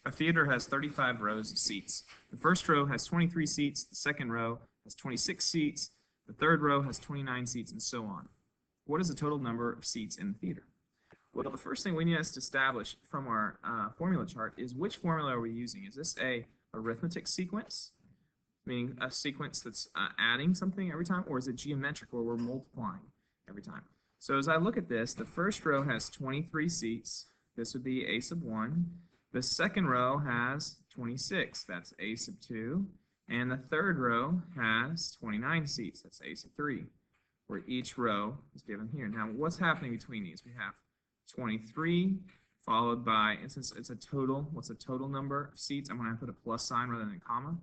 A theater has 35 rows of seats. The first row has 23 seats, the second row has 26 seats, the third row has 29 seats, and so on. What is the total number of seats in the theater? Well, the first thing we need to establish from our formula chart is which formula are we using? Is this a arithmetic sequence, meaning a sequence that's adding something every time, or is it geometric, where we're multiplying every time? So as I look at this, the first row has 23 seats. This would be a sub 1. The second row has 26. That's a sub 2. And the third row has 29 seats. That's a sub 3, where each row is given here. Now, what's happening between these? We have 23 followed by, and since it's a total, what's the total number of seats? I'm going to put a plus sign rather than a comma.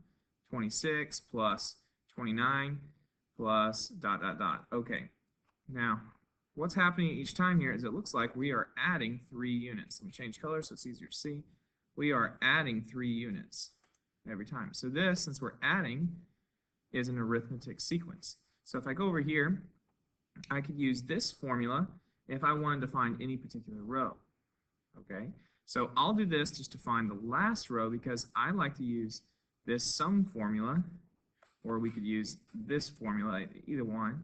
26 plus 29 plus dot, dot, dot. Okay. Now, what's happening each time here is it looks like we are adding 3 units. Let me change color so it's easier to see. We are adding 3 units every time. So this, since we're adding, is an arithmetic sequence. So if I go over here, I could use this formula if I wanted to find any particular row. Okay, so I'll do this just to find the last row because I like to use this sum formula, or we could use this formula, either one.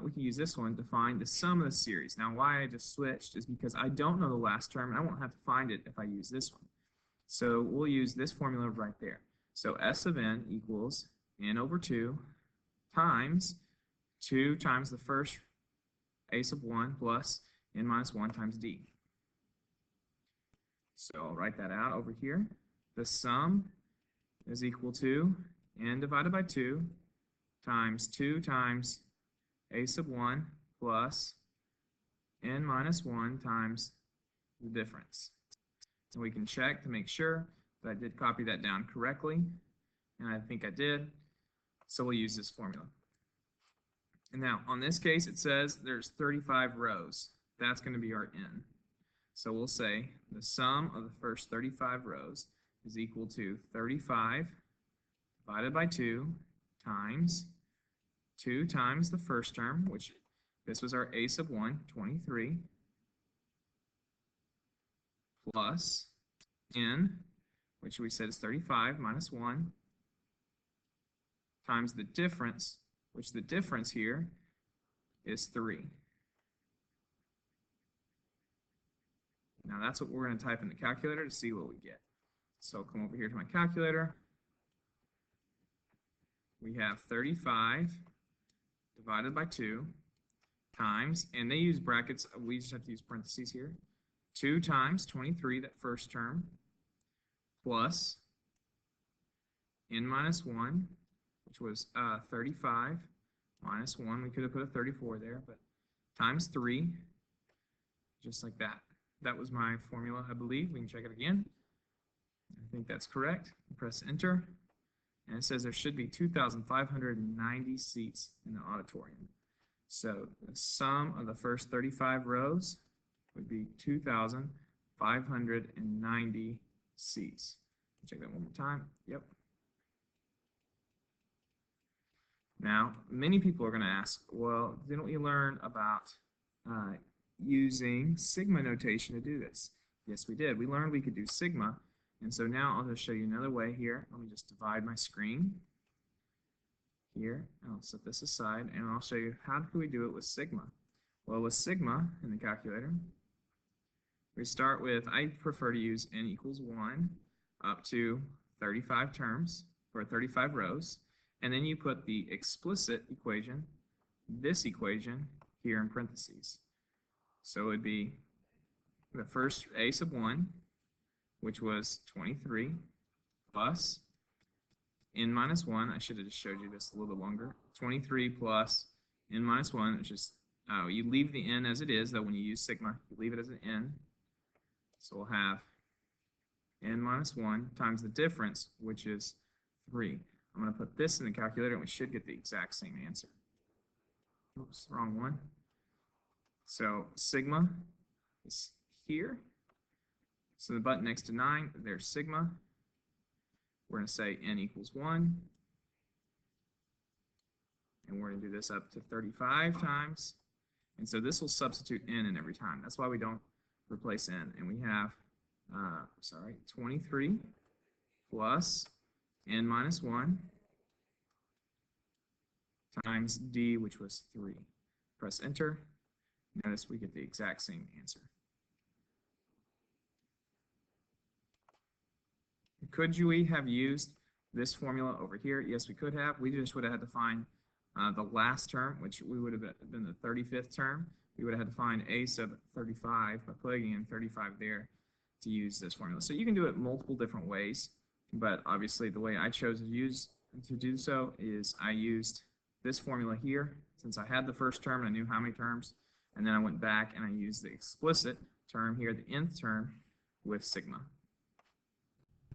We can use this one to find the sum of the series. Now, why I just switched is because I don't know the last term, and I won't have to find it if I use this one. So we'll use this formula right there. So S of n equals n over 2 times 2 times the first a sub 1 plus n minus 1 times d. So I'll write that out over here. The sum is equal to n divided by 2 times 2 times a sub 1 plus n minus 1 times the difference. And we can check to make sure that I did copy that down correctly, and I think I did, so we'll use this formula. And now, on this case, it says there's 35 rows. That's going to be our n. So we'll say the sum of the first 35 rows is equal to 35 divided by 2 times 2 times the first term, which this was our a sub 1, 23, plus n, which we said is 35 minus 1, times the difference, which the difference here is 3. Now that's what we're going to type in the calculator to see what we get. So I'll come over here to my calculator. We have 35 divided by 2 times, and they use brackets, we just have to use parentheses here, 2 times 23, that first term, plus n minus 1, which was 35 minus 1. We could have put a 34 there, but times 3, just like that. That was my formula, I believe. We can check it again. I think that's correct. Press enter, and it says there should be 2,590 seats in the auditorium. So the sum of the first 35 rows would be 2,590 seats. Check that one more time. Yep. Now, many people are going to ask, well, didn't we learn about using sigma notation to do this? Yes, we did. We learned we could do sigma, and so now I'll just show you another way here. Let me just divide my screen here. I'll set this aside, and I'll show you how can we do it with sigma. Well, with sigma in the calculator, we start with, I prefer to use n equals 1 up to 35 terms, or 35 rows, and then you put the explicit equation, this equation, here in parentheses. So it would be the first a sub 1, which was 23, plus n minus 1, I should have just showed you this a little bit longer, 23 plus n minus 1, which is, you leave the n as it is, though when you use sigma, you leave it as an n. So we'll have n minus 1 times the difference, which is 3. I'm going to put this in the calculator, and we should get the exact same answer. Oops, wrong one. So sigma is here. So the button next to 9, there's sigma. We're going to say n equals 1. And we're going to do this up to 35 times. And so this will substitute n in every time. That's why we don't replace n. And we have 23 plus n minus 1 times d, which was 3. Press enter. Notice we get the exact same answer. Could we have used this formula over here? Yes, we could have. We just would have had to find the last term, which we would have been the 35th term. We would have had to find a sub 35 by plugging in 35 there to use this formula. So you can do it multiple different ways, but obviously the way I chose to do so is I used this formula here since I had the first term and I knew how many terms, and then I went back and I used the explicit term here, the nth term, with sigma.